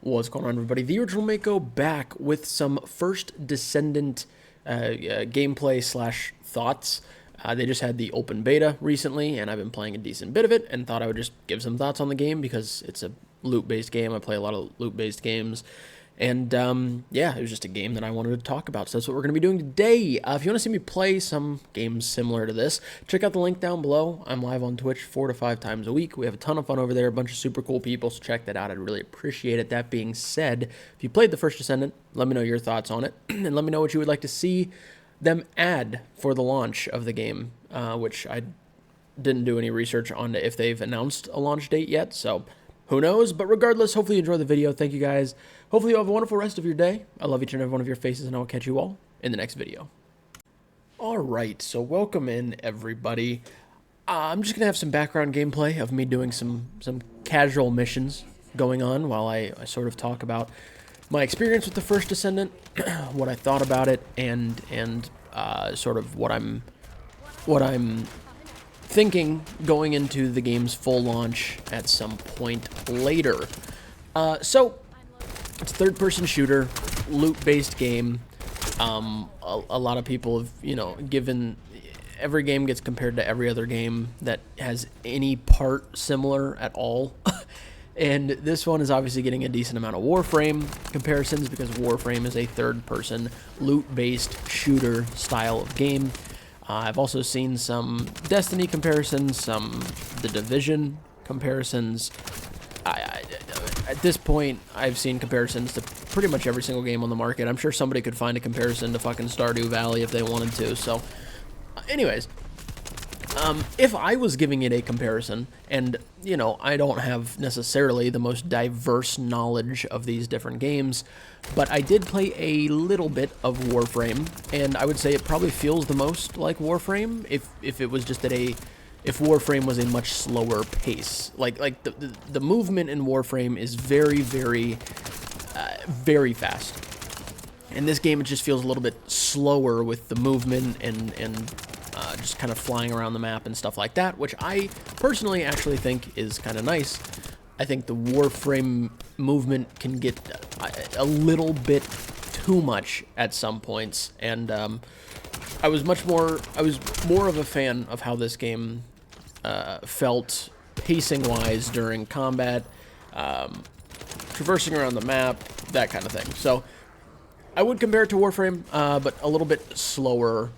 What's going on, everybody? The original Mako back with some first Descendant gameplay slash thoughts. They just had the open beta recently, and I've been playing a decent bit of it, and thought I would just give some thoughts on the game because it's a loot-based game. I play a lot of loot-based games. And, yeah, it was just a game that I wanted to talk about. So that's what we're going to be doing today. If you want to see me play some games similar to this, check out the link down below. I'm live on Twitch 4 to 5 times a week. We have a ton of fun over there, a bunch of super cool people, so check that out. I'd really appreciate it. That being said, if you played the first Descendant, let me know your thoughts on it. And let me know what you would like to see them add for the launch of the game, which I didn't do any research on if they've announced a launch date yet, so who knows? But regardless, hopefully you enjoy the video. Thank you guys. Hopefully you have a wonderful rest of your day. I love each and every one of your faces, and I will catch you all in the next video. All right, so welcome in, everybody. I'm just going to have some background gameplay of me doing some casual missions going on while I sort of talk about my experience with the first Descendant, what I thought about it, and sort of what I'm thinking going into the game's full launch at some point later. So it's a third-person shooter, loot-based game. A lot of people have, given every game gets compared to every other game that has any part similar at all. And this one is obviously getting a decent amount of Warframe comparisons because Warframe is a third-person loot-based shooter style of game. I've also seen some Destiny comparisons, some The Division comparisons. At this point, I've seen comparisons to pretty much every single game on the market. I'm sure somebody could find a comparison to fucking Stardew Valley if they wanted to. So, anyways, if I was giving it a comparison, and, I don't have necessarily the most diverse knowledge of these different games, but I did play a little bit of Warframe, and I would say it probably feels the most like Warframe if it was just at if Warframe was a much slower pace. Like the movement in Warframe is very, very, very fast. In this game, it just feels a little bit slower with the movement and just kind of flying around the map and stuff like that, which I personally actually think is kind of nice. I think the Warframe movement can get a little bit too much at some points, and I was more of a fan of how this game felt pacing-wise during combat, traversing around the map, that kind of thing. So I would compare it to Warframe, but a little bit slower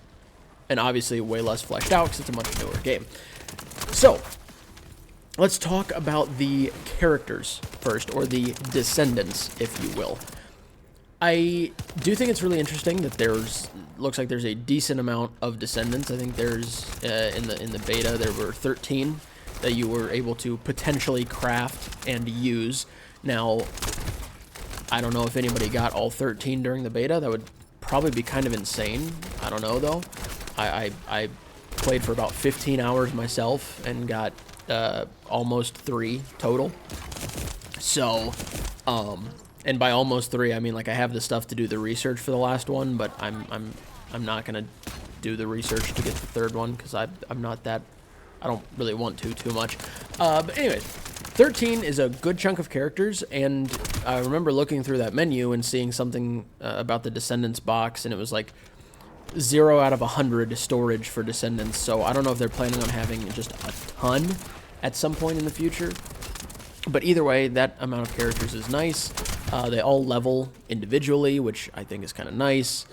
and obviously way less fleshed out because it's a much newer game. So let's talk about the characters first, or the Descendants, if you will. I do think it's really interesting that looks like there's a decent amount of Descendants. I think there's in the beta there were 13 that you were able to potentially craft and use. Now, I don't know if anybody got all 13 during the beta. That would probably be kind of insane. I don't know though. I played for about 15 hours myself and got almost 3 total. So, and by almost 3, I mean, like, I have the stuff to do the research for the last one, but I'm not gonna do the research to get the third one because I'm not that. I don't really want to too much. But anyways, 13 is a good chunk of characters, and I remember looking through that menu and seeing something about the Descendants box, and it was like 0 out of 100 storage for Descendants. So I don't know if they're planning on having just a ton at some point in the future. But either way, that amount of characters is nice. They all level individually, which I think is kind of nice.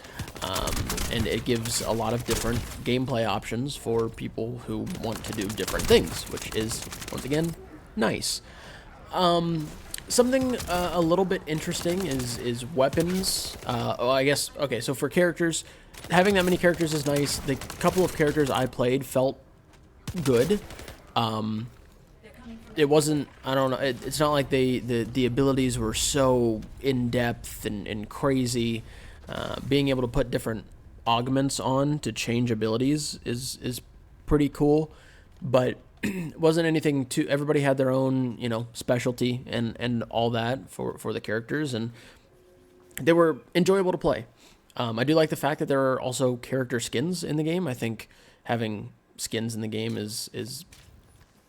And it gives a lot of different gameplay options for people who want to do different things, which is, once again, nice. Something a little bit interesting is weapons. I guess, okay, so for characters, having that many characters is nice. The couple of characters I played felt good. It wasn't, I don't know, it's not like the abilities were so in-depth and crazy. Being able to put different augments on to change abilities is pretty cool, but it wasn't anything too, everybody had their own, specialty and all that for the characters, and they were enjoyable to play. I do like the fact that there are also character skins in the game. I think having skins in the game is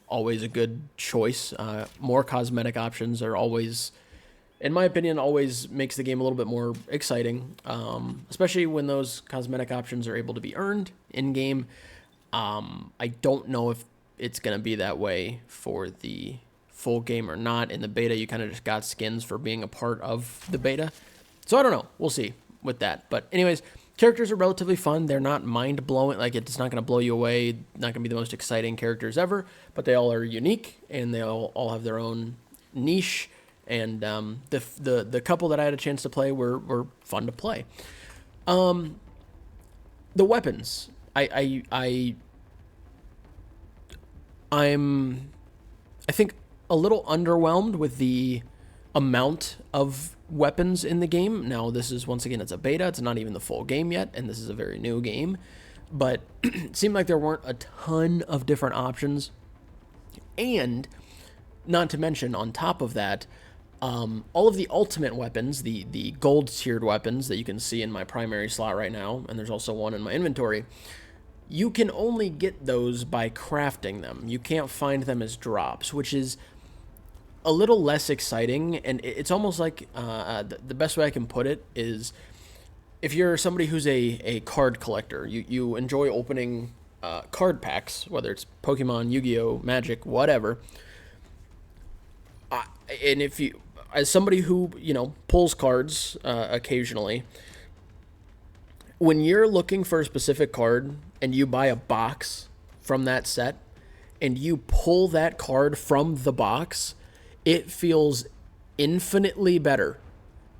always a good choice. More cosmetic options are always in my opinion, always makes the game a little bit more exciting, especially when those cosmetic options are able to be earned in-game. I don't know if it's going to be that way for the full game or not. In the beta, you kind of just got skins for being a part of the beta. So I don't know. We'll see with that. But anyways, characters are relatively fun. They're not mind-blowing. Like, it's not going to blow you away. Not going to be the most exciting characters ever. But they all are unique, and they all have their own niche. And the couple that I had a chance to play were fun to play. The weapons. I'm I think a little underwhelmed with the amount of weapons in the game. Now, this is, once again, it's a beta. It's not even the full game yet, and this is a very new game. But it seemed like there weren't a ton of different options. And not to mention, on top of that, all of the ultimate weapons, the gold tiered weapons that you can see in my primary slot right now, and there's also one in my inventory, you can only get those by crafting them. You can't find them as drops, which is a little less exciting. And it's almost like, the best way I can put it is, if you're somebody who's a card collector, you enjoy opening card packs, whether it's Pokemon, Yu-Gi-Oh, Magic, whatever. And if you, as somebody who, pulls cards occasionally, when you're looking for a specific card and you buy a box from that set and you pull that card from the box, it feels infinitely better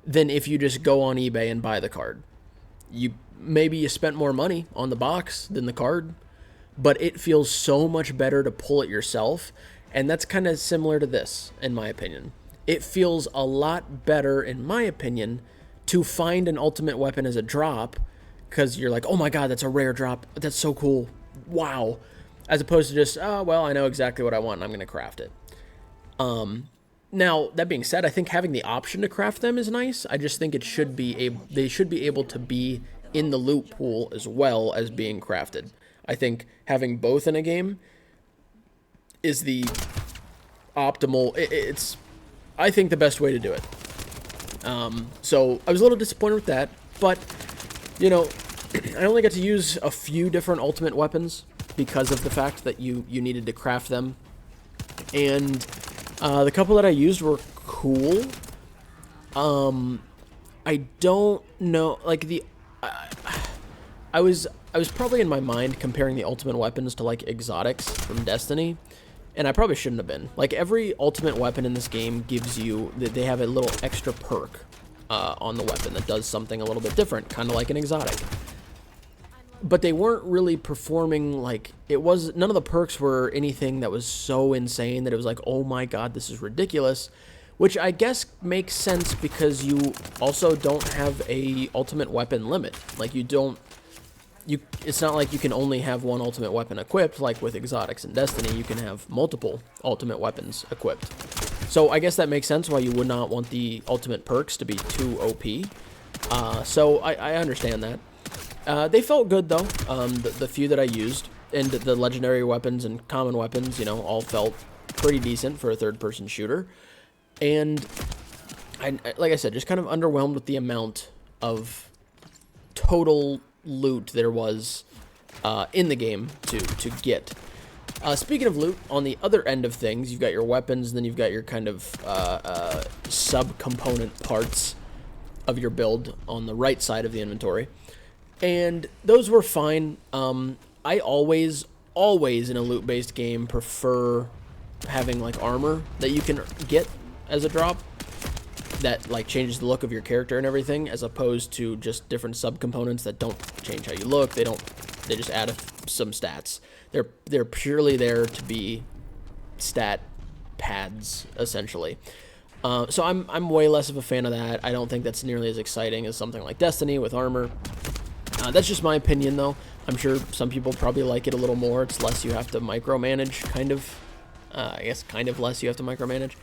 than if you just go on eBay and buy the card. Maybe you spent more money on the box than the card, but it feels so much better to pull it yourself. And that's kind of similar to this, in my opinion. It feels a lot better, in my opinion, to find an ultimate weapon as a drop, because you're like, oh my god, that's a rare drop. That's so cool. Wow. As opposed to just, oh, well, I know exactly what I want and I'm going to craft it. Now, that being said, I think having the option to craft them is nice. I just think they should be able to be in the loot pool as well as being crafted. I think having both in a game is the optimal, it's, I think, the best way to do it. So I was a little disappointed with that, but, I only got to use a few different ultimate weapons because of the fact that you needed to craft them. And the couple that I used were cool. I don't know, like, I was probably in my mind comparing the ultimate weapons to, like, exotics from Destiny. And I probably shouldn't have been. Like, every ultimate weapon in this game gives you, they have a little extra perk on the weapon that does something a little bit different, kind of like an exotic. But they weren't really performing, like, none of the perks were anything that was so insane that it was like, oh my god, this is ridiculous. Which I guess makes sense because you also don't have a ultimate weapon limit. Like, it's not like you can only have one ultimate weapon equipped, like with exotics in Destiny. You can have multiple ultimate weapons equipped. So I guess that makes sense why you would not want the ultimate perks to be too OP. So I understand that. They felt good, though. The few that I used, and the legendary weapons and common weapons, all felt pretty decent for a third-person shooter. And, like I said, just kind of underwhelmed with the amount of total loot there was in the game to get. Speaking of loot, on the other end of things, you've got your weapons, and then you've got your kind of sub-component parts of your build on the right side of the inventory. And those were fine. I always in a loot-based game prefer having, like, armor that you can get as a drop that, like, changes the look of your character and everything, as opposed to just different subcomponents that don't change how you look. They just add some stats. They're purely there to be stat pads, essentially. So I'm way less of a fan of that. I don't think that's nearly as exciting as something like Destiny with armor. That's just my opinion, though. I'm sure some people probably like it a little more. It's less you have to micromanage, kind of. I guess kind of less you have to micromanage.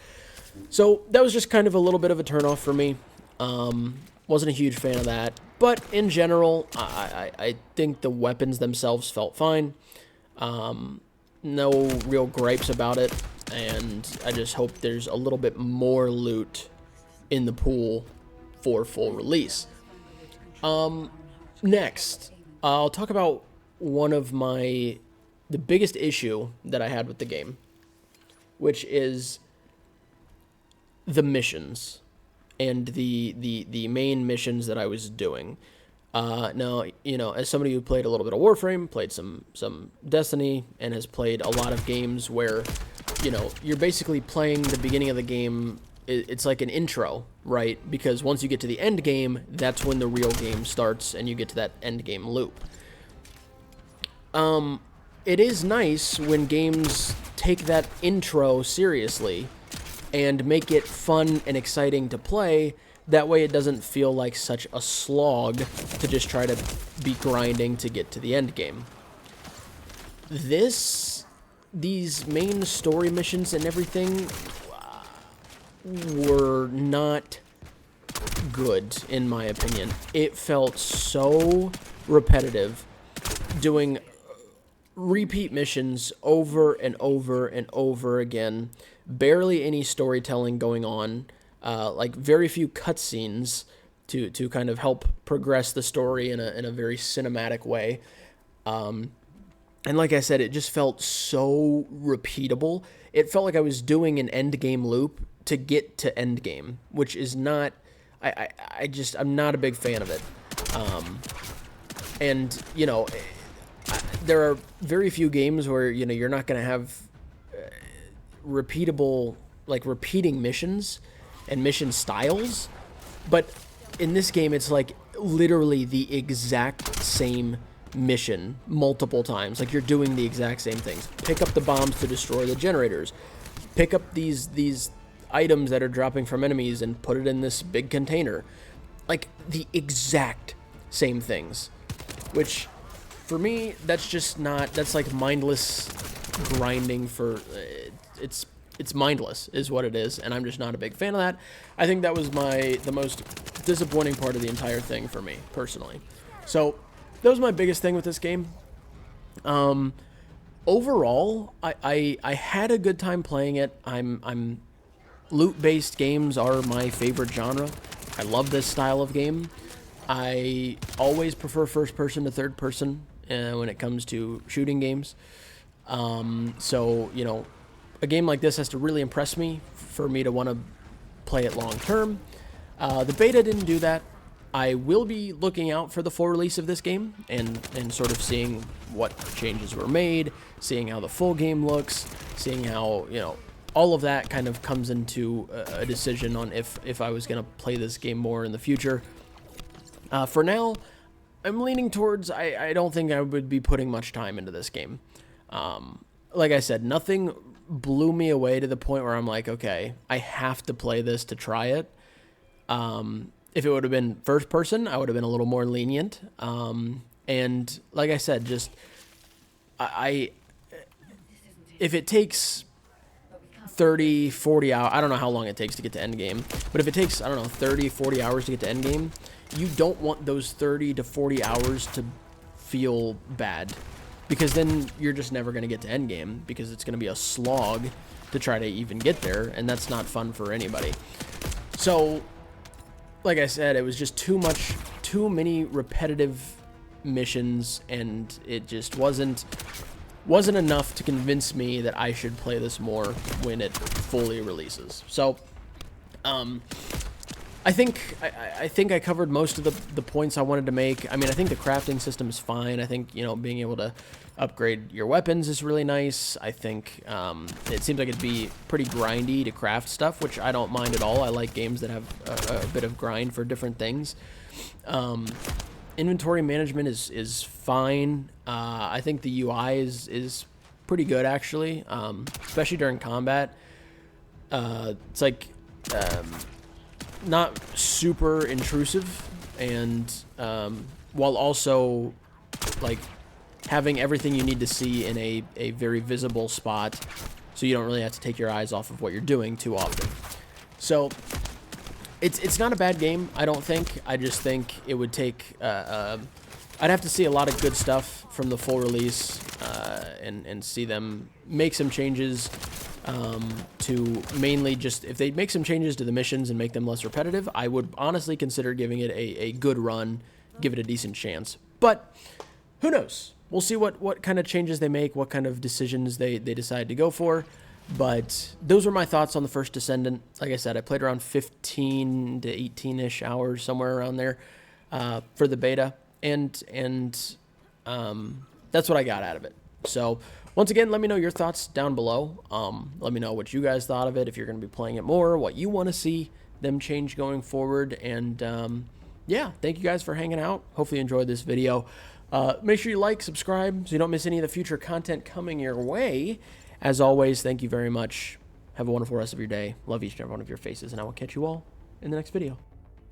So that was just kind of a little bit of a turnoff for me. Wasn't a huge fan of that. But in general, I think the weapons themselves felt fine. No real gripes about it. And I just hope there's a little bit more loot in the pool for full release. Next, I'll talk about one of the biggest issue that I had with the game, which is the missions and the main missions that I was doing. Now, as somebody who played a little bit of Warframe, played some Destiny, and has played a lot of games where, you're basically playing the beginning of the game. It's like an intro, right? Because once you get to the end game, that's when the real game starts and you get to that end game loop. It is nice when games take that intro seriously and make it fun and exciting to play. That way it doesn't feel like such a slog to just try to be grinding to get to the end game. These main story missions and everything were not good, in my opinion. It felt so repetitive, doing repeat missions over and over and over again. Barely any storytelling going on. Like very few cutscenes to kind of help progress the story in a very cinematic way. And like I said, it just felt so repeatable. It felt like I was doing an end game loop to get to end game, which is not. I'm not a big fan of it. And there are very few games where you're not going to have repeating missions and mission styles, but in this game it's like literally the exact same mission multiple times. Like you're doing the exact same things. Pick up the bombs to destroy the generators. Pick up these items that are dropping from enemies and put it in this big container. Like the exact same things, which for me, that's like mindless grinding for, it's mindless is what it is, and I'm just not a big fan of that. I think that was the most disappointing part of the entire thing for me, personally. So, that was my biggest thing with this game. Overall, I had a good time playing it. Loot-based games are my favorite genre. I love this style of game. I always prefer first-person to third-person when it comes to shooting games. So, a game like this has to really impress me for me to want to play it long-term. The beta didn't do that. I will be looking out for the full release of this game and sort of seeing what changes were made, seeing how the full game looks, seeing how, all of that kind of comes into a decision on if I was going to play this game more in the future. For now, I'm leaning towards, I don't think I would be putting much time into this game. Like I said, nothing blew me away to the point where I'm like, okay, I have to play this to try it. If it would have been first person, I would have been a little more lenient. And like I said, just if it takes 30, 40 hours, I don't know how long it takes to get to end game, but if it takes, 30, 40 hours to get to end game, you don't want those 30 to 40 hours to feel bad, because then you're just never going to get to end game, because it's going to be a slog to try to even get there, and that's not fun for anybody. So, like I said, it was just too many repetitive missions, and it just wasn't enough to convince me that I should play this more when it fully releases. So, I think I covered most of the points I wanted to make. I mean, I think the crafting system is fine. I think, being able to upgrade your weapons is really nice. I think it seems like it'd be pretty grindy to craft stuff, which I don't mind at all. I like games that have a bit of grind for different things. Inventory management is fine. I think the UI is pretty good, actually, especially during combat. It's like not super intrusive, and while also like having everything you need to see in a very visible spot, so you don't really have to take your eyes off of what you're doing too often. So it's not a bad game, I don't think. I just think it would take I'd have to see a lot of good stuff from the full release and see them make some changes to mainly just, if they make some changes to the missions and make them less repetitive, I would honestly consider giving it a good run, give it a decent chance. But who knows? We'll see what kind of changes they make, what kind of decisions they decide to go for. But those were my thoughts on the first Descendant. Like I said, I played around 15 to 18-ish hours, somewhere around there, for the beta. And that's what I got out of it. So once again, let me know your thoughts down below. Let me know what you guys thought of it, if you're going to be playing it more, what you want to see them change going forward. And yeah, thank you guys for hanging out. Hopefully you enjoyed this video. Make sure you like, subscribe, so you don't miss any of the future content coming your way. As always, thank you very much. Have a wonderful rest of your day. Love each and every one of your faces, and I will catch you all in the next video.